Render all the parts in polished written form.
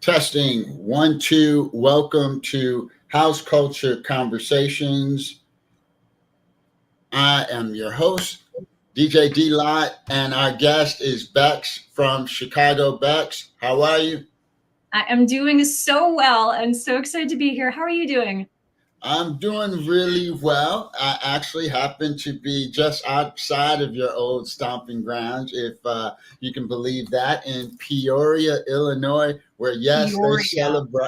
Testing one, two. Welcome to House Culture Conversations. I am your host, DJ D Lot, and our guest is Bex from Chicago. Bex, how are you? I am doing so well and so excited to be here. How are you doing? I'm doing really well. I actually happen to be just outside of your old stomping grounds, if you can believe that, in Peoria, Illinois, where Peoria.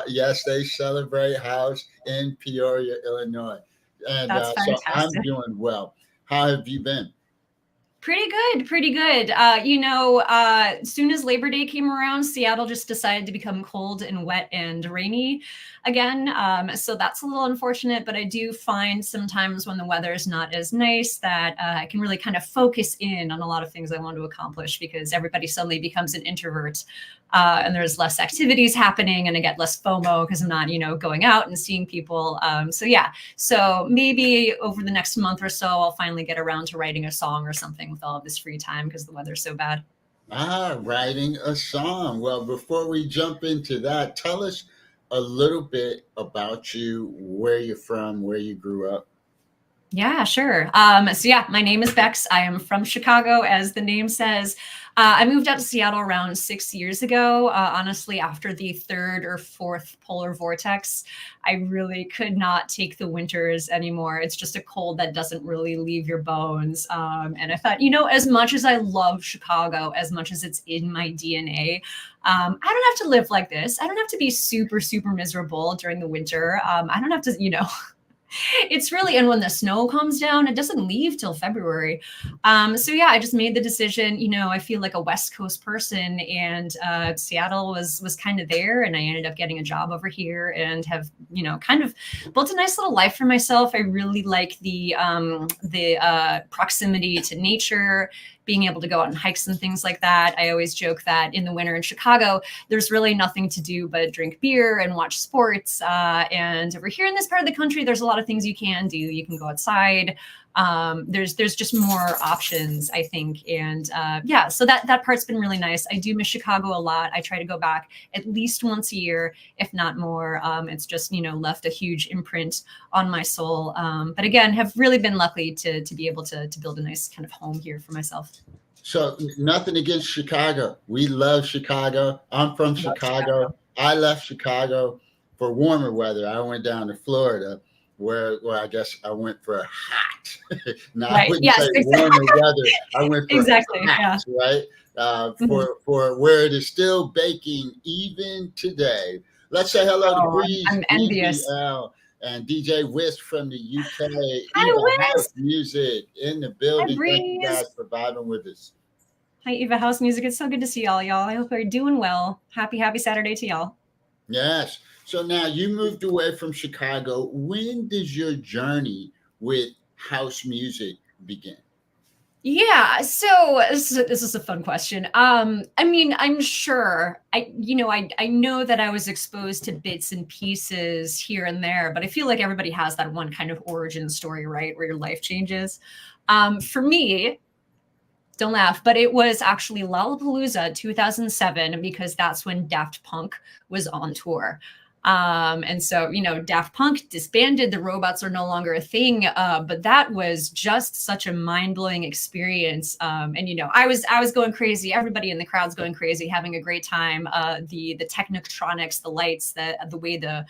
Yes, they celebrate House in Peoria, Illinois, and That's so I'm fantastic. doing well. How have you been? Pretty good, pretty good. As soon as Labor Day came around, Seattle just decided to become cold and wet and rainy again. So that's a little unfortunate, but I do find sometimes when the weather is not as nice that I can really kind of focus in on a lot of things I want to accomplish because everybody suddenly becomes an introvert. And there's less activities happening, and I get less FOMO because I'm not, going out and seeing people. So maybe over the next month or so, I'll finally get around to writing a song or something with all of this free time because the weather's so bad. Writing a song. Well, before we jump into that, tell us a little bit about you, where you're from, where you grew up. Yeah, sure. My name is Bex. I am from Chicago, as the name says. I moved out to Seattle around 6 years ago. Honestly, after the third or fourth polar vortex, I really could not take the winters anymore. It's just a cold that doesn't really leave your bones. And I thought, as much as I love Chicago, as much as it's in my DNA, I don't have to live like this. I don't have to be super, super miserable during the winter. I don't have to, it's really, and when the snow comes down, it doesn't leave till February. I just made the decision. I feel like a West Coast person, and Seattle was kind of there, and I ended up getting a job over here, and have kind of built a nice little life for myself. I really like the proximity to nature, being able to go out and hikes and things like that. I always joke that in the winter in Chicago, there's really nothing to do but drink beer and watch sports. And over here in this part of the country, there's a lot of things you can do. You can go outside. There's just more options, I think. And so that part's been really nice. I do miss Chicago a lot. I try to go back at least once a year, if not more. It's just, left a huge imprint on my soul. But again, have really been lucky to be able to build a nice kind of home here for myself. So, nothing against Chicago. We love Chicago. I'm from Love Chicago. Chicago. I left Chicago for warmer weather. I went down to Florida, where I guess I went for hot. Now, I Right. wouldn't Yes, say exactly. warmer weather. I went for Exactly. Yeah. hot, right? Mhm. For where it is still baking even today. Let's say hello to Oh, Breeze, I'm envious. BBL, and DJ Whisk from the UK. Hi, Eva House Wiz. Music in the Hi, building. Thank you guys Breeze. for vibing with us. Hi, Eva House Music. It's so good to see y'all. I hope you're doing well. Happy Saturday to y'all. Yes. So now you moved away from Chicago. When did your journey with house music begin? Yeah, so this is a fun question. I'm sure I know that I was exposed to bits and pieces here and there, but I feel like everybody has that one kind of origin story, right, where your life changes. For me, don't laugh, but it was actually Lollapalooza 2007 because that's when Daft Punk was on tour. And so, Daft Punk disbanded, the robots are no longer a thing. But that was just such a mind-blowing experience. I was going crazy. Everybody in the crowd's going crazy, having a great time. The technotronics, the lights, the way the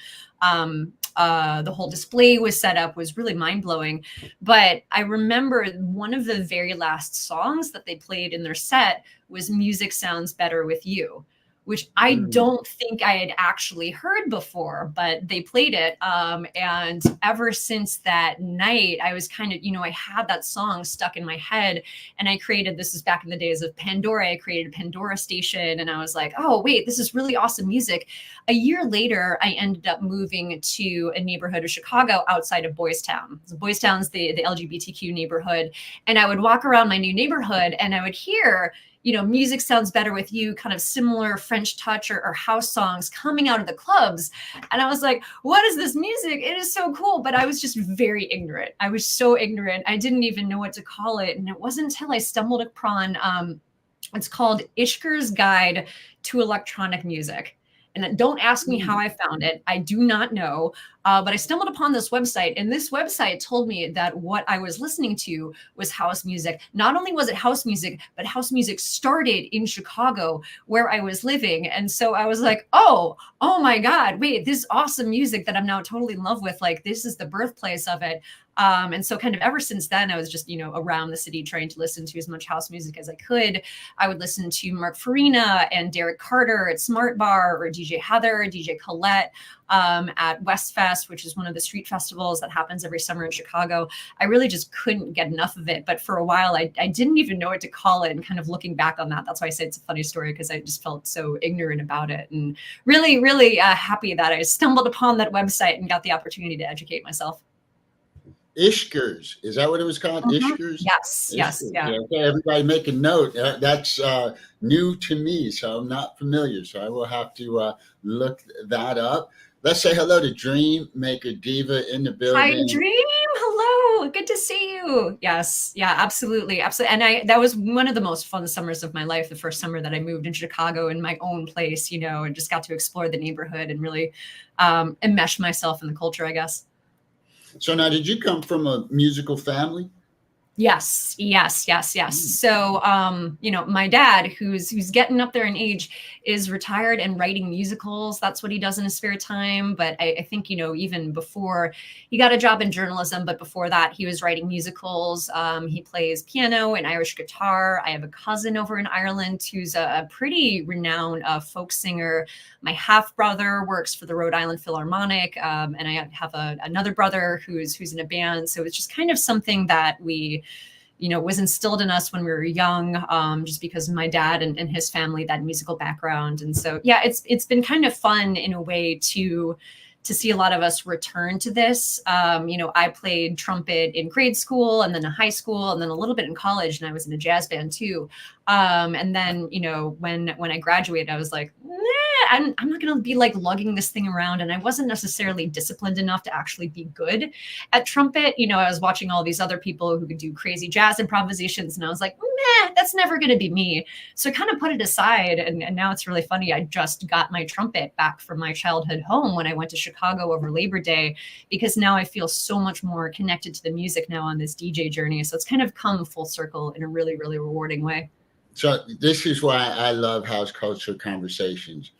whole display was set up was really mind-blowing. But I remember one of the very last songs that they played in their set was Music Sounds Better With You, which I Mm. don't think I had actually heard before, but they played it. And ever since that night, I was kind of, I had that song stuck in my head, and this is back in the days of Pandora. I created a Pandora station, and I was like, oh, wait, this is really awesome music. A year later, I ended up moving to a neighborhood of Chicago outside of Boys Town. So Boys Town's the LGBTQ neighborhood. And I would walk around my new neighborhood and I would hear, Music Sounds Better With You, kind of similar French touch or house songs coming out of the clubs. And I was like, what is this music? It is so cool. But I was just very ignorant. I was so ignorant. I didn't even know what to call it. And it wasn't until I stumbled upon, it's called Ishker's Guide to Electronic Music. And don't ask me how I found it. I do not know. But I stumbled upon this website, and this website told me that what I was listening to was house music. Not only was it house music, but house music started in Chicago where I was living. And so I was like, oh my God, wait, this awesome music that I'm now totally in love with, like this is the birthplace of it. And so kind of ever since then, I was just, around the city trying to listen to as much house music as I could. I would listen to Mark Farina and Derek Carter at Smart Bar, or DJ Heather, DJ Colette at West Fest, which is one of the street festivals that happens every summer in Chicago. I really just couldn't get enough of it. But for a while, I didn't even know what to call it. And kind of looking back on that, that's why I say it's a funny story, because I just felt so ignorant about it. And really, really happy that I stumbled upon that website and got the opportunity to educate myself. Ishkers, is that what it was called? Ishkers? Yes, yes, yeah. Okay, everybody make a note. That's new to me, so I'm not familiar. So I will have to look that up. Let's say hello to Dream Maker Diva in the building. Hi, Dream. Hello. Good to see you. Yes. Yeah, absolutely. Absolutely. And that was one of the most fun summers of my life, the first summer that I moved in Chicago in my own place, and just got to explore the neighborhood and really enmesh myself in the culture, I guess. So now, did you come from a musical family? Yes. So, my dad, who's getting up there in age, is retired and writing musicals. That's what he does in his spare time. But I think, even before he got a job in journalism, but before that, he was writing musicals. He plays piano and Irish guitar. I have a cousin over in Ireland who's a pretty renowned folk singer. My half brother works for the Rhode Island Philharmonic, and I have another brother who's in a band. So it's just kind of something that we, was instilled in us when we were young, just because of my dad and his family, that musical background. And so, yeah, it's been kind of fun in a way to see a lot of us return to this. I played trumpet in grade school and then in high school and then a little bit in college, and I was in a jazz band too. And then, when I graduated, I was like, I'm not going to be like lugging this thing around. And I wasn't necessarily disciplined enough to actually be good at trumpet. I was watching all these other people who could do crazy jazz improvisations, and I was like, that's never going to be me. So I kind of put it aside. And now it's really funny. I just got my trumpet back from my childhood home when I went to Chicago over Labor Day, because now I feel so much more connected to the music now on this DJ journey. So it's kind of come full circle in a really, really rewarding way. So this is why I love house culture conversations.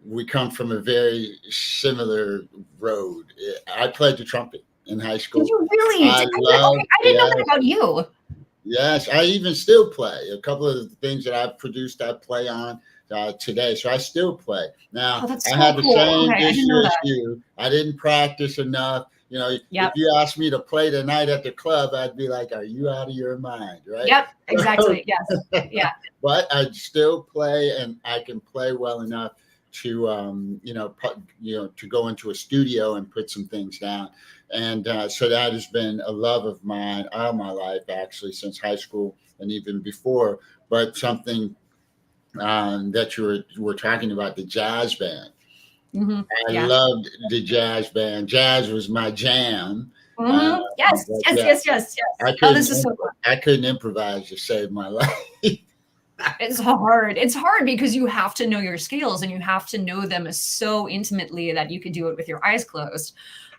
We come from a very similar road. I played the trumpet in high school. Did you really? I didn't know that about you. Yes, I even still play. A couple of the things that I've produced, I play on today. So I still play. Now, so I had cool. the same Okay, issue as you. I didn't practice enough. If you asked me to play tonight at the club, I'd be like, are you out of your mind, right? Yep, exactly. Yes. Yeah. But I still play, and I can play well enough to to go into a studio and put some things down. And so that has been a love of mine all my life, actually, since high school and even before. But something that you were talking about, the jazz band. Mm-hmm. I loved the jazz band. Jazz was my jam. Mm-hmm. Yes. This is so fun. I couldn't improvise to save my life. It's hard. It's hard because you have to know your scales, and you have to know them so intimately that you could do it with your eyes closed.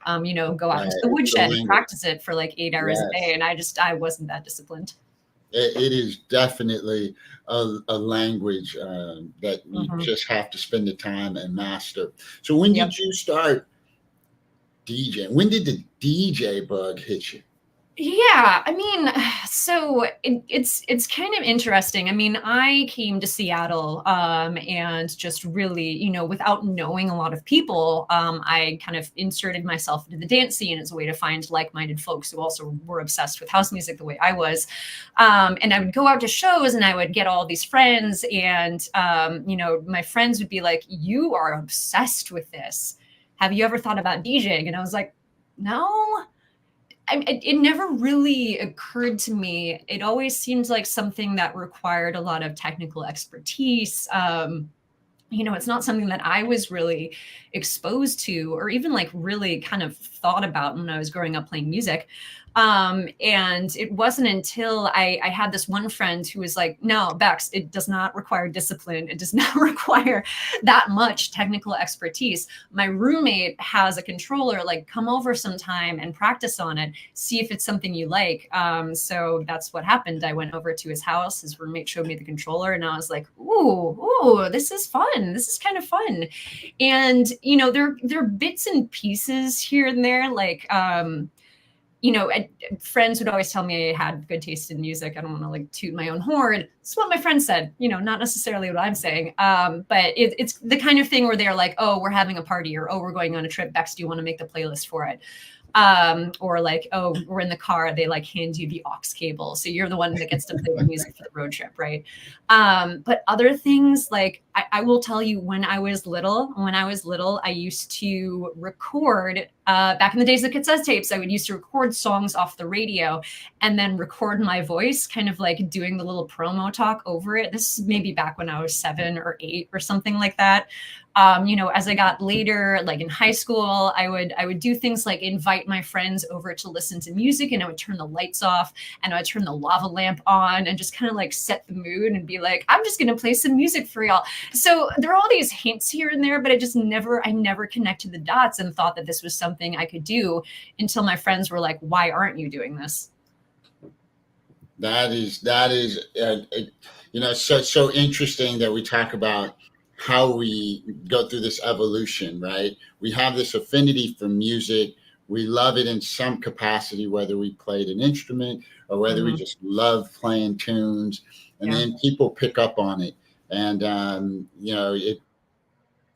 Go out into the woodshed and practice it for like 8 hours a day. And I wasn't that disciplined. It is definitely a language that you just have to spend the time and master. So when did you start DJing? When did the DJ bug hit you? Yeah, I mean, so it's kind of interesting. I mean, I came to Seattle and just really, without knowing a lot of people, I kind of inserted myself into the dance scene as a way to find like-minded folks who also were obsessed with house music the way I was. And I would go out to shows, and I would get all these friends, and my friends would be like, "You are obsessed with this. Have you ever thought about DJing?" And I was like, "No." It never really occurred to me. It always seemed like something that required a lot of technical expertise. It's not something that I was really exposed to, or even like really kind of thought about when I was growing up playing music. And it wasn't until I had this one friend who was like, no, Bex, it does not require discipline. It does not require that much technical expertise. My roommate has a controller, like come over sometime and practice on it, see if it's something you like. So that's what happened. I went over to his house. His roommate showed me the controller and I was like, ooh, this is fun. This is kind of fun. And, you know, there are bits and pieces here and there, like, you know, friends would always tell me I had good taste in music. I don't want to like toot my own horn. It's what my friends said, you know, not necessarily what I'm saying. But it's the kind of thing where they're like, oh, we're having a party, or, oh, we're going on a trip. Bex, do you want to make the playlist for it? Or like, oh, we're in the car, they like hand you the aux cable, so you're the one that gets to play the music for the road trip, right? But other things, like I will tell you, when I was little, I used to record, back in the days of cassette tapes, I would used to record songs off the radio and then record my voice, kind of like doing the little promo talk over it. This is maybe back when I was 7 or 8 or something like that. You know, as I got later, like in high school, I would do things like invite my friends over to listen to music, and I would turn the lights off and I would turn the lava lamp on and just kind of like set the mood and be like, I'm just going to play some music for y'all. So there are all these hints here and there, but I never connected the dots and thought that this was something I could do until my friends were like, why aren't you doing this? That is, you know, so interesting that we talk about how we go through this evolution, right? We have this affinity for music. We love it in some capacity, whether we played an instrument or whether we just love playing tunes. And then people pick up on it. And, you know, it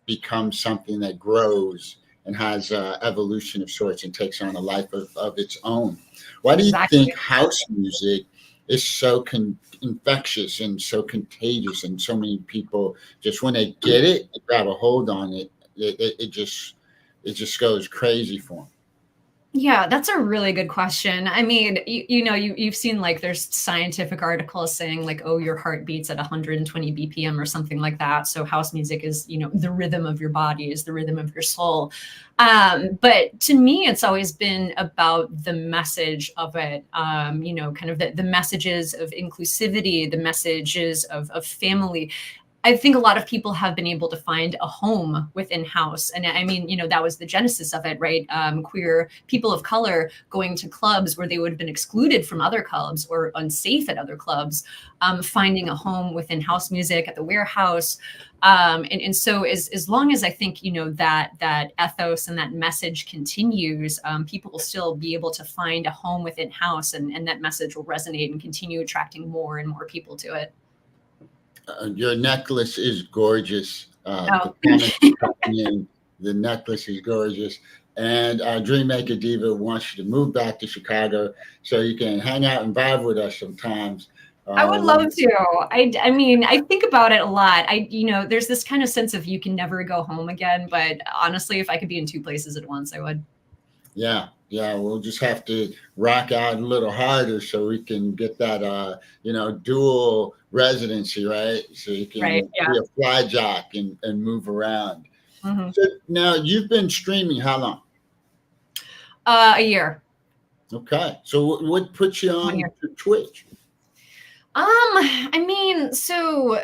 becomes something that grows and has evolution of sorts and takes on a life of its own. Why do you think house music is so infectious and so contagious, and so many people just, when they get it, they grab a hold on it, it just goes crazy for them? Yeah, that's a really good question. I mean, you know, you've seen like there's scientific articles saying like, oh, your heart beats at 120 BPM or something like that. So house music is, you know, the rhythm of your body, is the rhythm of your soul. But to me, it's always been about the message of it, you know, kind of the messages of inclusivity, the messages of family. I think a lot of people have been able to find a home within house. And I mean, you know, that was the genesis of it, right? Queer people of color going to clubs where they would have been excluded from other clubs or unsafe at other clubs, finding a home within house music at the warehouse. And so as long as I think, you know, that ethos and that message continues, people will still be able to find a home within house, and that message will resonate and continue attracting more and more people to it. Your necklace is gorgeous. Oh. The necklace is gorgeous. And Dreammaker Diva wants you to move back to Chicago so you can hang out and vibe with us sometimes. I would love to. I mean, I think about it a lot. You know, there's this kind of sense of you can never go home again. But honestly, if I could be in 2 places at once, I would. Yeah. We'll just have to rock out a little harder so we can get that, you know, dual residency, right? So you can be a fly jack and move around. So now you've been streaming how long? A year. Okay. So what puts you on Twitch? I mean, so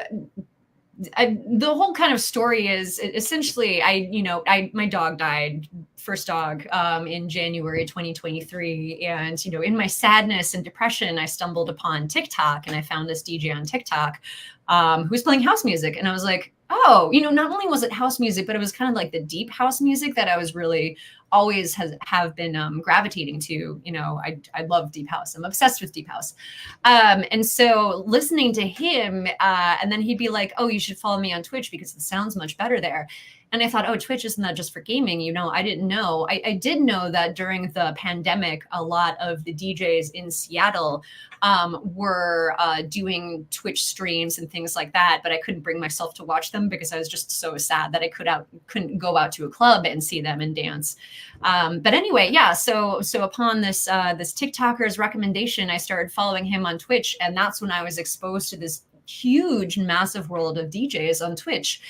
the whole kind of story is essentially, my dog died, first dog, in January 2023. And, you know, in my sadness and depression, I stumbled upon TikTok, and I found this DJ on TikTok who was playing house music. And I was like, oh, you know, not only was it house music, but it was kind of like the deep house music that I was really always have been gravitating to. You know, I love deep house. I'm obsessed with deep house. And so listening to him, and then he'd be like, oh, you should follow me on Twitch because the sound's much better there. And I thought, oh, Twitch, isn't that just for gaming? You know, I didn't know. I did know that during the pandemic, a lot of the DJs in Seattle were doing Twitch streams and things like that, but I couldn't bring myself to watch them because I was just so sad that I couldn't go out to a club and see them and dance. But anyway, yeah. So upon this TikToker's recommendation, I started following him on Twitch, and that's when I was exposed to this huge, massive world of DJs on Twitch.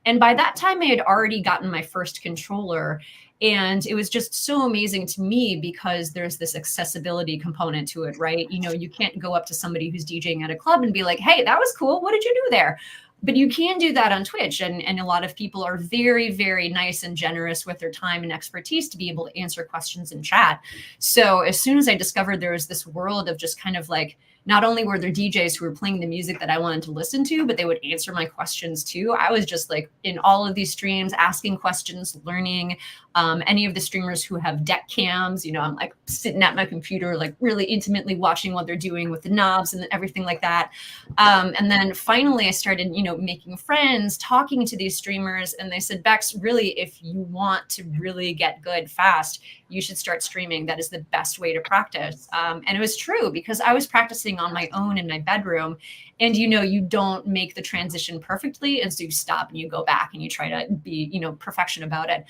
And by that time, I had already gotten my first controller. And it was just so amazing to me because there's this accessibility component to it, right? You know, you can't go up to somebody who's DJing at a club and be like, hey, that was cool. What did you do there? But you can do that on Twitch. And a lot of people are very, very nice and generous with their time and expertise to be able to answer questions in chat. So as soon as I discovered there was this world of just kind of like, not only were there DJs who were playing the music that I wanted to listen to, but they would answer my questions too. I was just like in all of these streams, asking questions, learning. Any of the streamers who have deck cams, you know, I'm like sitting at my computer, like really intimately watching what they're doing with the knobs and everything like that. And then finally I started, you know, making friends, talking to these streamers, and they said, Bex, really, if you want to really get good fast, you should start streaming. That is the best way to practice. And it was true because I was practicing on my own in my bedroom, and, you know, you don't make the transition perfectly. And so you stop and you go back and you try to be, you know, perfection about it.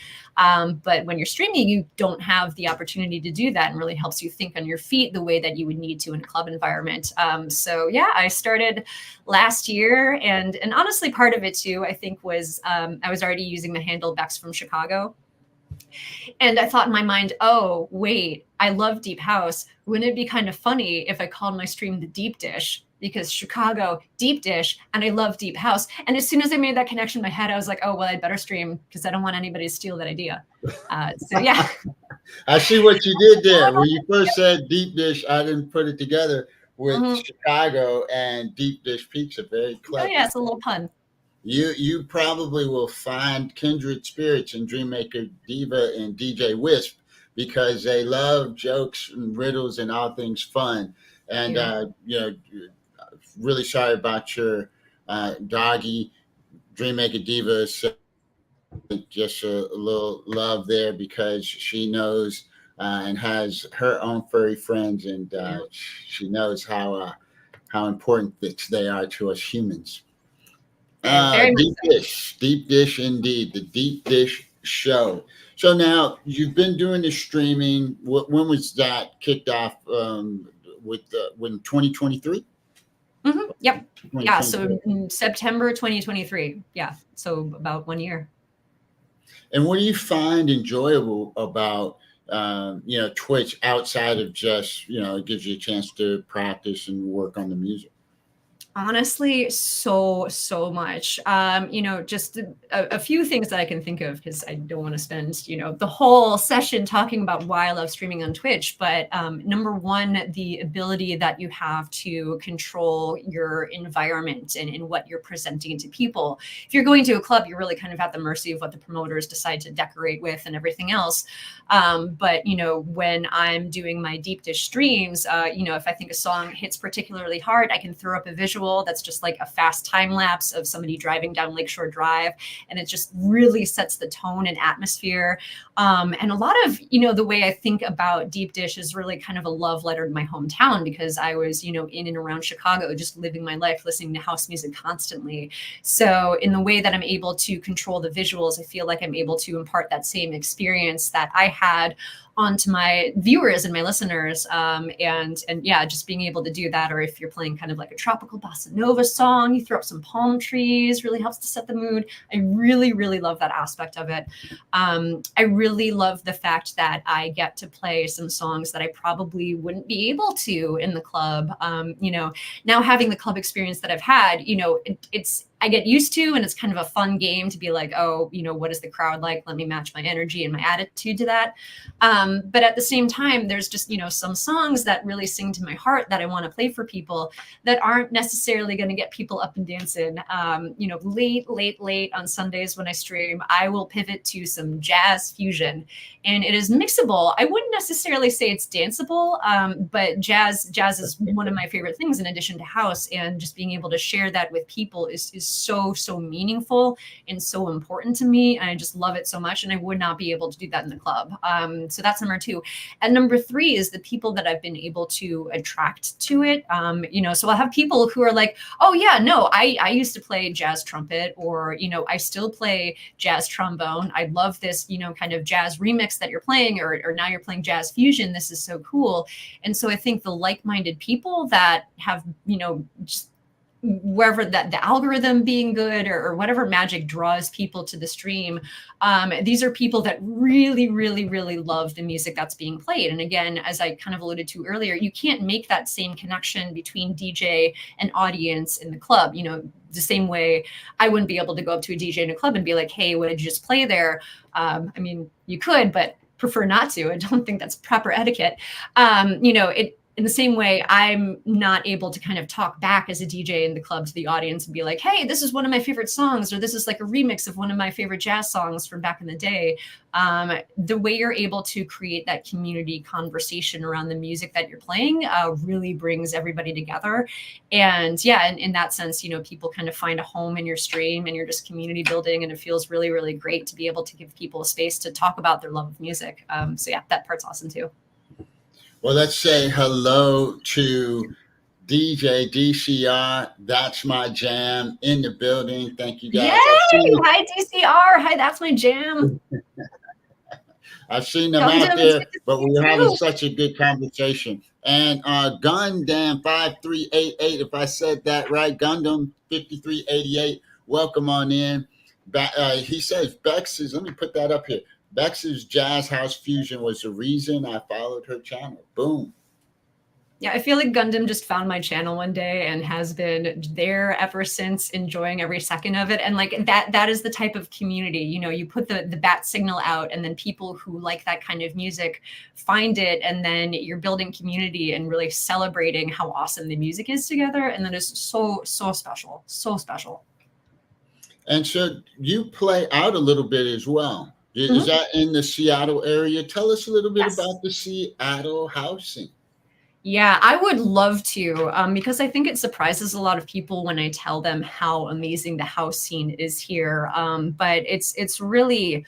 But when you're streaming, you don't have the opportunity to do that, and really helps you think on your feet the way that you would need to in a club environment. So yeah, I started last year, and honestly, part of it too, I think, was I was already using the handle Bex from Chicago. And I thought in my mind, oh, wait, I love deep house. Wouldn't it be kind of funny if I called my stream the Deep Dish? Because Chicago, deep dish, and I love deep house. And as soon as I made that connection in my head, I was like, oh, well, I'd better stream because I don't want anybody to steal that idea. So yeah. I see what you did there. When you first said deep dish, I didn't put it together with Chicago and deep dish pizza. Very clever. Oh yeah, it's a little pun. You probably will find kindred spirits in Dreammaker Diva and DJ Wisp, because they love jokes and riddles and all things fun. And you know, really sorry about your doggy. Dreammaker Diva. So just a little love there, because she knows and has her own furry friends, and she knows how important they are to us humans. Deep dish indeed, the deep dish show. So now you've been doing the streaming. When was that kicked off? When 2023? Yep. Yeah. So in September 2023. Yeah. So about 1 year. And what do you find enjoyable about you know, Twitch, outside of just, you know, it gives you a chance to practice and work on the music? Honestly, so much. You know, just a few things that I can think of, because I don't want to spend, you know, the whole session talking about why I love streaming on Twitch. But number one, the ability that you have to control your environment and what you're presenting to people. If you're going to a club, you're really kind of at the mercy of what the promoters decide to decorate with and everything else. But, you know, when I'm doing my deep dish streams, you know, if I think a song hits particularly hard, I can throw up a visual that's just like a fast time lapse of somebody driving down Lakeshore Drive, and it just really sets the tone and atmosphere. And a lot of, you know, the way I think about deep dish is really kind of a love letter to my hometown, because I was, you know, in and around Chicago, just living my life listening to house music constantly. So in the way that I'm able to control the visuals, I feel like I'm able to impart that same experience that I had onto my viewers and my listeners. And yeah, just being able to do that. Or if you're playing kind of like a tropical bossa nova song, you throw up some palm trees, really helps to set the mood. I really, really love that aspect of it. I really love the fact that I get to play some songs that I probably wouldn't be able to in the club. You know, now having the club experience that I've had, you know, I get used to, and it's kind of a fun game to be like, oh, you know, what is the crowd like? Let me match my energy and my attitude to that. But at the same time, there's just, you know, some songs that really sing to my heart that I want to play for people that aren't necessarily going to get people up and dancing. You know, late on Sundays when I stream, I will pivot to some jazz fusion, and it is mixable. I wouldn't necessarily say it's danceable, but jazz is one of my favorite things in addition to house, and just being able to share that with people is so meaningful and so important to me. And I just love it so much. And I would not be able to do that in the club. So that's number two. And number three is the people that I've been able to attract to it. You know, so I'll have people who are like, oh yeah, no, I used to play jazz trumpet, or, you know, I still play jazz trombone. I love this, you know, kind of jazz remix that you're playing, or now you're playing jazz fusion. This is so cool. And so I think the like-minded people that have, you know, just wherever that the algorithm being good or whatever magic draws people to the stream, these are people that really, really, really love the music that's being played. And again, as I kind of alluded to earlier, you can't make that same connection between DJ and audience in the club. You know, the same way I wouldn't be able to go up to a DJ in a club and be like, hey, what did you just play there? I mean, you could, but prefer not to. I don't think that's proper etiquette. You know, in the same way, I'm not able to kind of talk back as a DJ in the club to the audience and be like, hey, this is one of my favorite songs, or this is like a remix of one of my favorite jazz songs from back in the day. The way you're able to create that community conversation around the music that you're playing really brings everybody together. And yeah, in that sense, you know, people kind of find a home in your stream and you're just community building. And it feels really, really great to be able to give people a space to talk about their love of music. So yeah, that part's awesome too. Well, let's say hello to DJ DCR. That's my jam in the building. Thank you guys. Yay! Hi, DCR. Hi, that's my jam. I've seen them out there, but we're having such a good conversation. And Gundam 5388, if I said that right, Gundam 5388, welcome on in. He says Bex's, let me put that up here. Bex's Jazz House Fusion was the reason I followed her channel. Boom. Yeah, I feel like Gundam just found my channel one day and has been there ever since, enjoying every second of it. And like that is the type of community, you know, you put the bat signal out and then people who like that kind of music find it. And then you're building community and really celebrating how awesome the music is together. And that is so, so special. So special. And so you play out a little bit as well. Is that in the Seattle area? Tell us a little bit about the Seattle housing. Yeah, I would love to, because I think it surprises a lot of people when I tell them how amazing the house scene is here. But it's really,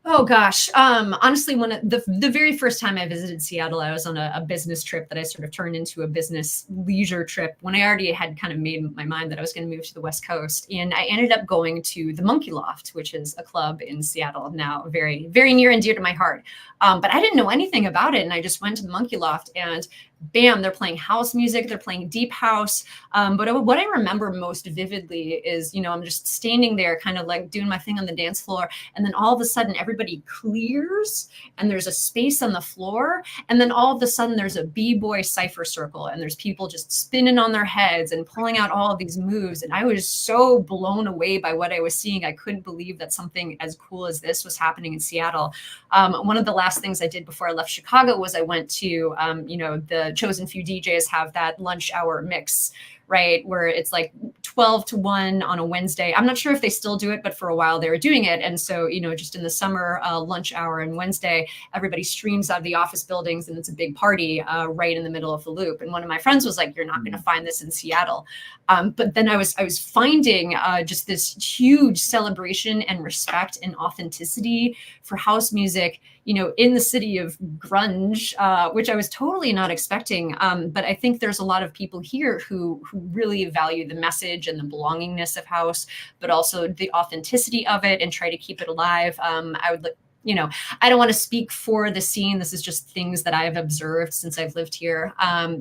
oh gosh, honestly, when the very first time I visited Seattle, I was on a business trip that I sort of turned into a business leisure trip when I already had kind of made my mind that I was going to move to the West Coast. And I ended up going to the Monkey Loft, which is a club in Seattle now, very, very near and dear to my heart. But I didn't know anything about it. And I just went to the Monkey Loft and bam, they're playing house music, they're playing deep house. But what I remember most vividly is, you know, I'm just standing there kind of like doing my thing on the dance floor. And then all of a sudden everybody clears and there's a space on the floor. And then all of a sudden there's a b-boy cipher circle and there's people just spinning on their heads and pulling out all of these moves. And I was so blown away by what I was seeing. I couldn't believe that something as cool as this was happening in Seattle. One of the last things I did before I left Chicago was I went to, you know, the chosen few DJs have that lunch hour mix, right? Where it's like 12 to 1 on a Wednesday. I'm not sure if they still do it, but for a while they were doing it. And so, you know, just in the summer lunch hour and Wednesday, everybody streams out of the office buildings and it's a big party right in the middle of the loop. And one of my friends was like, you're not going to find this in Seattle. But then I was finding just this huge celebration and respect and authenticity for house music, you know, in the city of grunge, which I was totally not expecting. But I think there's a lot of people here who really value the message and the belongingness of house, but also the authenticity of it and try to keep it alive. I would you know, I don't want to speak for the scene. This is just things that I've observed since I've lived here.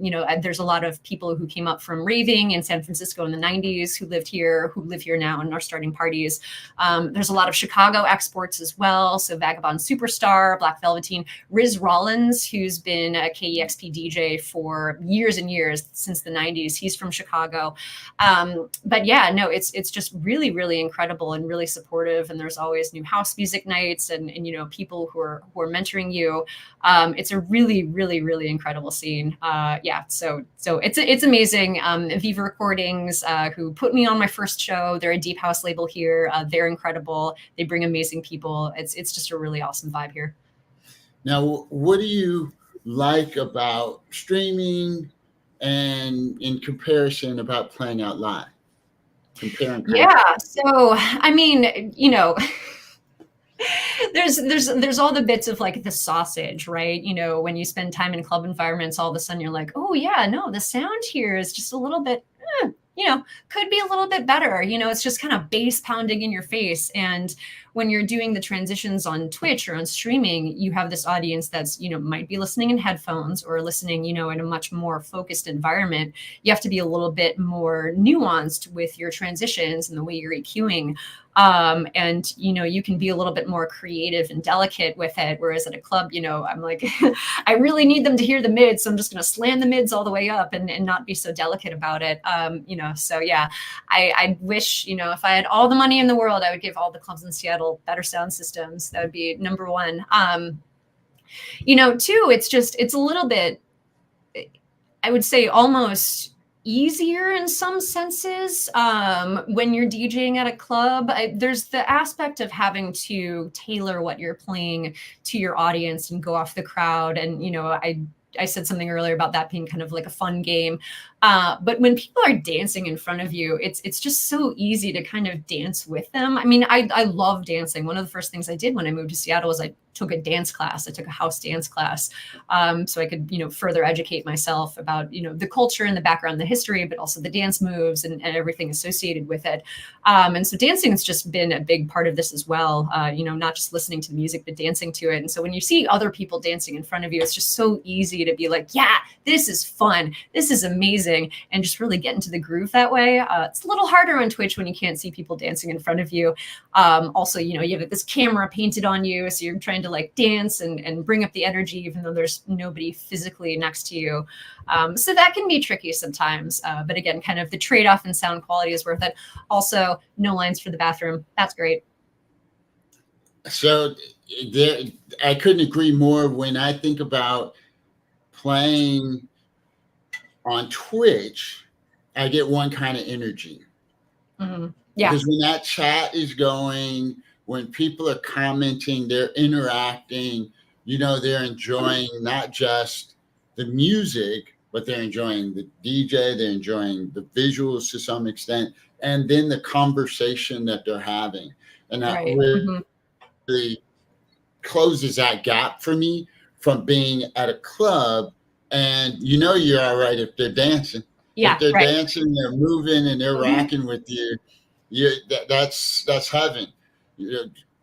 You know, there's a lot of people who came up from raving in San Francisco in the 90s who lived here, who live here now and are starting parties. There's a lot of Chicago exports as well. So Vagabond Superstar, Black Velveteen, Riz Rollins, who's been a KEXP DJ for years and years, since the 90s. He's from Chicago. But yeah, no, it's just really, really incredible and really supportive. And there's always new house music nights and you know, people who are mentoring you. It's a really, really, really incredible scene. Yeah, so it's amazing. Viva Recordings, who put me on my first show, they're a deep house label here. They're incredible. They bring amazing people. It's just a really awesome vibe here. Now, what do you like about streaming and in comparison about playing out live? Comparing. Yeah, so I mean, you know, there's all the bits of like the sausage, right? You know, when you spend time in club environments, all of a sudden you're like, oh yeah, no, the sound here is just a little bit could be a little bit better. It's just kind of bass pounding in your face. And when you're doing the transitions on Twitch or on streaming, you have this audience that's, might be listening in headphones or listening, in a much more focused environment. You have to be a little bit more nuanced with your transitions and the way you're EQing. And you can be a little bit more creative and delicate with it. Whereas at a club, I'm like, I really need them to hear the mids, so I'm just going to slam the mids all the way up and not be so delicate about it. So yeah, I wish, if I had all the money in the world, I would give all the clubs in Seattle better sound systems. That would be number one. Two, it's a little bit, I would say, almost easier in some senses when you're DJing at a club. There's the aspect of having to tailor what you're playing to your audience and go off the crowd. And, I said something earlier about that being kind of like a fun game. But when people are dancing in front of you, it's just so easy to kind of dance with them. I mean, I love dancing. One of the first things I did when I moved to Seattle was I took a dance class. I took a house dance class so I could, further educate myself about, the culture and the background, the history, but also the dance moves and everything associated with it. And so dancing has just been a big part of this as well, not just listening to the music, but dancing to it. And so when you see other people dancing in front of you, it's just so easy to be like, yeah, this is fun. This is amazing. And just really get into the groove that way. It's a little harder on Twitch when you can't see people dancing in front of you. Also, you have this camera painted on you, so you're trying to like dance and bring up the energy, even though there's nobody physically next to you. So that can be tricky sometimes. But again, kind of the trade-off in sound quality is worth it. Also, no lines for the bathroom. That's great. So I couldn't agree more. When I think about playing on Twitch, I get one kind of energy. Mm-hmm. Yeah. Because when that chat is going, when people are commenting, they're interacting, they're enjoying not just the music, but they're enjoying the DJ, they're enjoying the visuals to some extent, and then the conversation that they're having. And that really closes that gap for me from being at a club. And you're all right if they're dancing. Yeah, if they're dancing, they're moving, and they're rocking with you. That's heaven.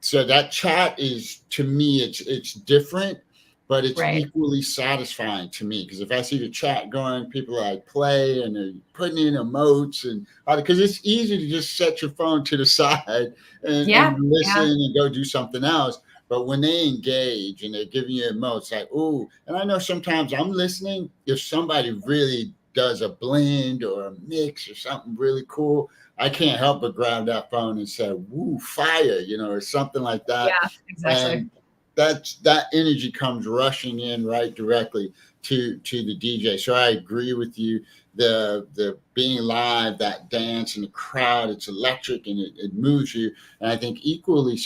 So that chat is, to me, it's different, but it's equally satisfying to me. Because if I see the chat going, people like play and they're putting in emotes, and because it's easy to just set your phone to the side and listen and go do something else. But when they engage and they're giving you emotes, like, ooh, and I know sometimes I'm listening, if somebody really does a blend or a mix or something really cool, I can't help but grab that phone and say, woo, fire, or something like that. Yeah, exactly. And that energy comes rushing in right directly to the DJ. So I agree with you. The being live, that dance and the crowd, it's electric and it moves you. And I think equally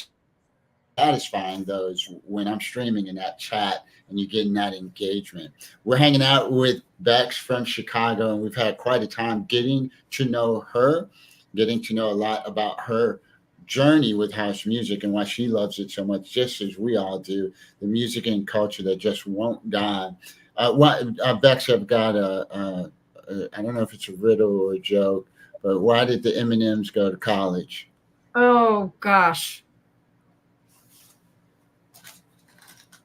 satisfying those when I'm streaming in that chat and you're getting that engagement. We're hanging out with Bex from Chicago, and we've had quite a time getting to know her, getting to know a lot about her journey with house music and why she loves it so much, just as we all do, the music and culture that just won't die. Bex, I've got I don't know if it's a riddle or a joke, but why did the M&Ms go to college? Oh, gosh.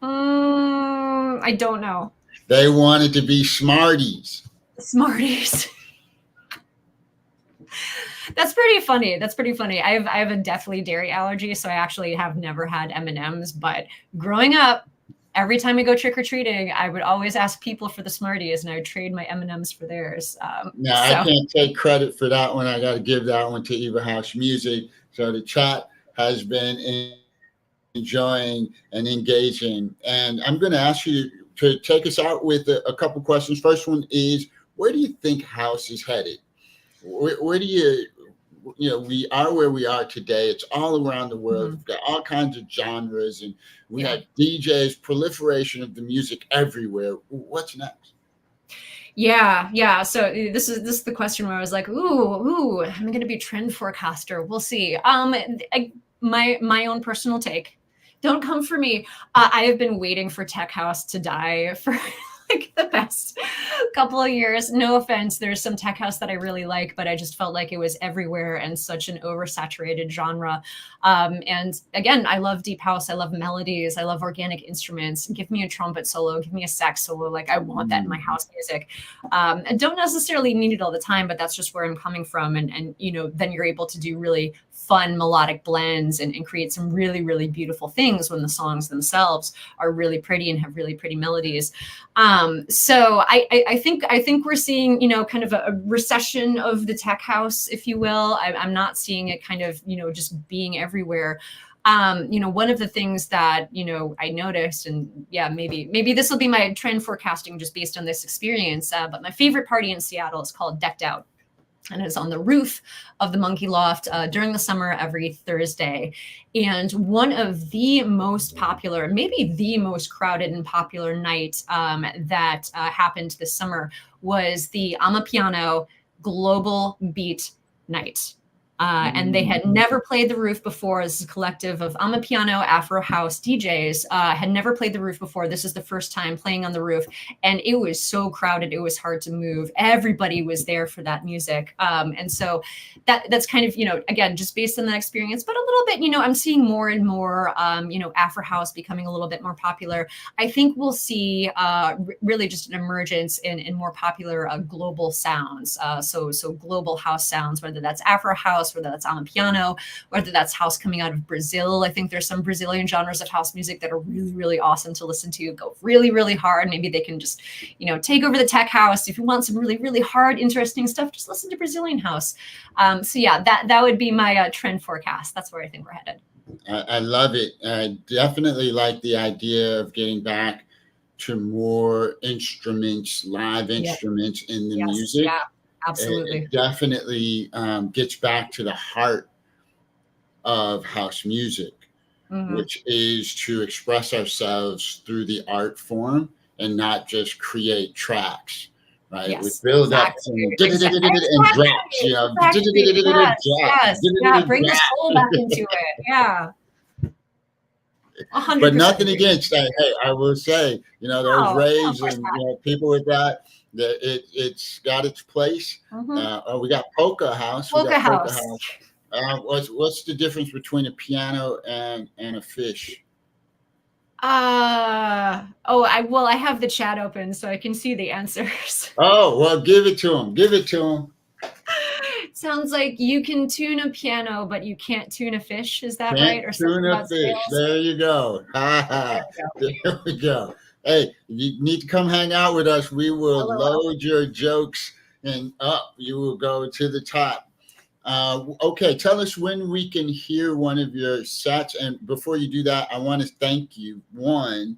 I don't know. They wanted to be Smarties. Smarties. That's pretty funny. I have a deathly dairy allergy, so I actually have never had M&Ms. But growing up, every time we go trick or treating, I would always ask people for the Smarties, and I would trade my M&Ms for theirs. I can't take credit for that one. I got to give that one to Eva House Music. So the chat has been enjoying and engaging. And I'm going to ask you to take us out with a couple questions. First one is, where do you think house is headed? Where do we are where we are today. It's all around the world. We've got all kinds of genres, and we have DJs, proliferation of the music everywhere. What's next? Yeah. So this is the question where I was like, ooh, am I going to be a trend forecaster? We'll see. My own personal take. Don't come for me. I have been waiting for tech house to die for like the best couple of years. No offense, there's some tech house that I really like, but I just felt like it was everywhere and such an oversaturated genre. And again, I love deep house. I love melodies. I love organic instruments. Give me a trumpet solo. Give me a sax solo. Like, I want that in my house music. And don't necessarily need it all the time, but that's just where I'm coming from. And then you're able to do really fun melodic blends and create some really, really beautiful things when the songs themselves are really pretty and have really pretty melodies. So I think we're seeing, kind of a recession of the tech house, if you will. I'm not seeing it kind of, just being everywhere. One of the things that, I noticed, and yeah, maybe this will be my trend forecasting just based on this experience. But my favorite party in Seattle is called Decked Out. And it's on the roof of the Monkey Loft during the summer every Thursday. And one of the most popular, maybe the most crowded and popular night that happened this summer was the Amapiano Global Beat Night. And they had never played the roof before. This is a collective of Amapiano Afro House DJs, had never played the roof before. This is the first time playing on the roof. And it was so crowded, it was hard to move. Everybody was there for that music. And so that's kind of, again, just based on that experience, but a little bit, I'm seeing more and more, Afro House becoming a little bit more popular. I think we'll see really just an emergence in more popular global sounds. So global house sounds, whether that's Afro House, whether that's Amapiano, whether that's house coming out of Brazil. I think there's some Brazilian genres of house music that are really, really awesome to listen to, go really, really hard. Maybe they can just, take over the tech house. If you want some really, really hard, interesting stuff, just listen to Brazilian house. So yeah, that would be my trend forecast. That's where I think we're headed. I love it. I definitely like the idea of getting back to more instruments, live instruments in the music. Yeah. Absolutely. It definitely gets back to the heart of house music, which is to express ourselves through the art form and not just create tracks, right? Yes, We build up and drops, Yeah, bring the soul back into it. Yeah. 100%. But nothing against that. Hey, I will say, those raves and people with that it's got its place. We got polka house. Polka house. What's the difference between a piano and a fish? I have the chat open so I can see the answers. Oh, well, give it to him. Sounds like you can tune a piano, but you can't tune a fish. Is that right? Or tune a fish. There you go. There we go. Hey, you need to come hang out with us. We will load your jokes and up. You will go to the top. Okay, tell us when we can hear one of your sets. And before you do that, I want to thank you, one,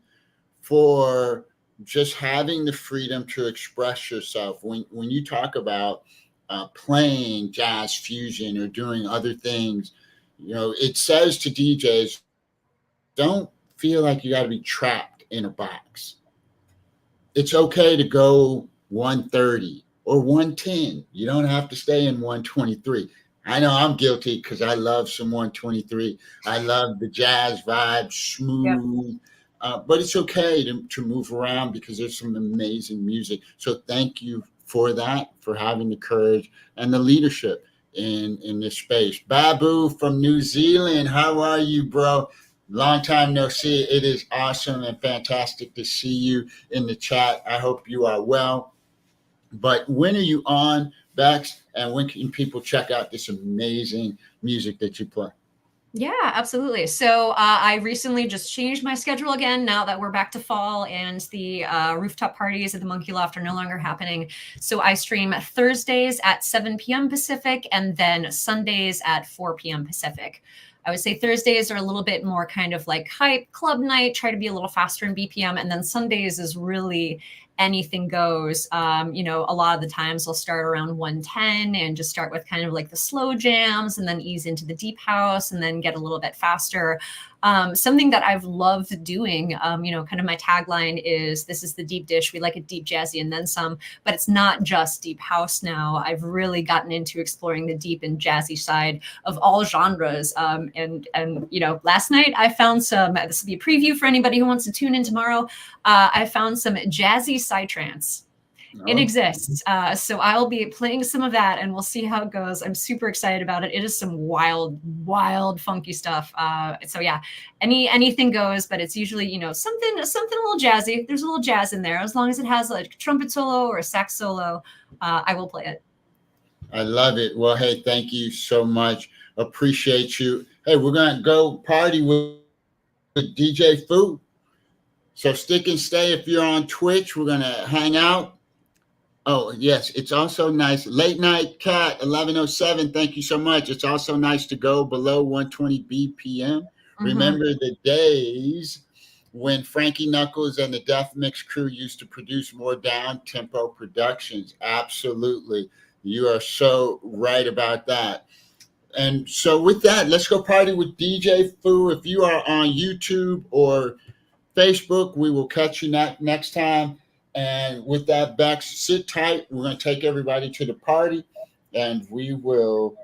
for just having the freedom to express yourself. When you talk about playing jazz fusion or doing other things, it says to DJs, don't feel like you got to be trapped in a box. It's okay to go 130 or 110. You don't have to stay in 123. I know I'm guilty because I love some 123. I love the jazz vibe, smooth. But it's okay to move around because there's some amazing music. So thank you for that, for having the courage and the leadership in this space. Babu from New Zealand, how are you, bro? Long time no see. It is awesome and fantastic to see you in the chat. I hope you are well. But when are you on, Bex? And when can people check out this amazing music that you play? Yeah, absolutely. So I recently just changed my schedule again now that we're back to fall and the rooftop parties at the Monkey Loft are no longer happening. So I stream Thursdays at 7 p.m. Pacific and then Sundays at 4 p.m. Pacific. I would say Thursdays are a little bit more kind of like hype club night, try to be a little faster in BPM. And then Sundays is really anything goes. A lot of the times I'll start around 110 and just start with kind of like the slow jams and then ease into the deep house and then get a little bit faster. Something that I've loved doing, kind of my tagline is, this is the deep dish. We like it deep, jazzy, and then some, but it's not just deep house now. I've really gotten into exploring the deep and jazzy side of all genres. And last night I found some, this will be a preview for anybody who wants to tune in tomorrow. I found some jazzy psytrance. It exists. So I'll be playing some of that and we'll see how it goes. I'm super excited about it. It is some wild, funky stuff. So yeah, anything goes, but it's usually, something a little jazzy. There's a little jazz in there. As long as it has like a trumpet solo or a sax solo, I will play it. I love it. Well, hey, thank you so much. Appreciate you. Hey, we're going to go party with DJ Fu. So stick and stay. If you're on Twitch, we're going to hang out. Oh, yes. It's also nice. Late Night Cat 1107. Thank you so much. It's also nice to go below 120 BPM. Remember the days when Frankie Knuckles and the Death Mix crew used to produce more down-tempo productions. Absolutely. You are so right about that. And so with that, let's go party with DJ Fu. If you are on YouTube or Facebook, we will catch you next time. And with that, Bex, sit tight. We're going to take everybody to the party, and we will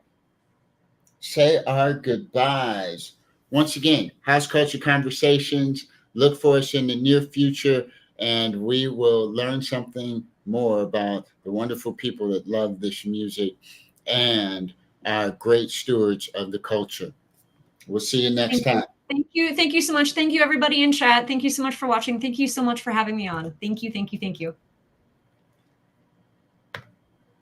say our goodbyes. Once again, House Culture Conversations. Look for us in the near future, and we will learn something more about the wonderful people that love this music and are great stewards of the culture. We'll see you next time. Thank you. Thank you so much. Thank you, everybody in chat. Thank you so much for watching. Thank you so much for having me on. Thank you. Thank you. Thank you.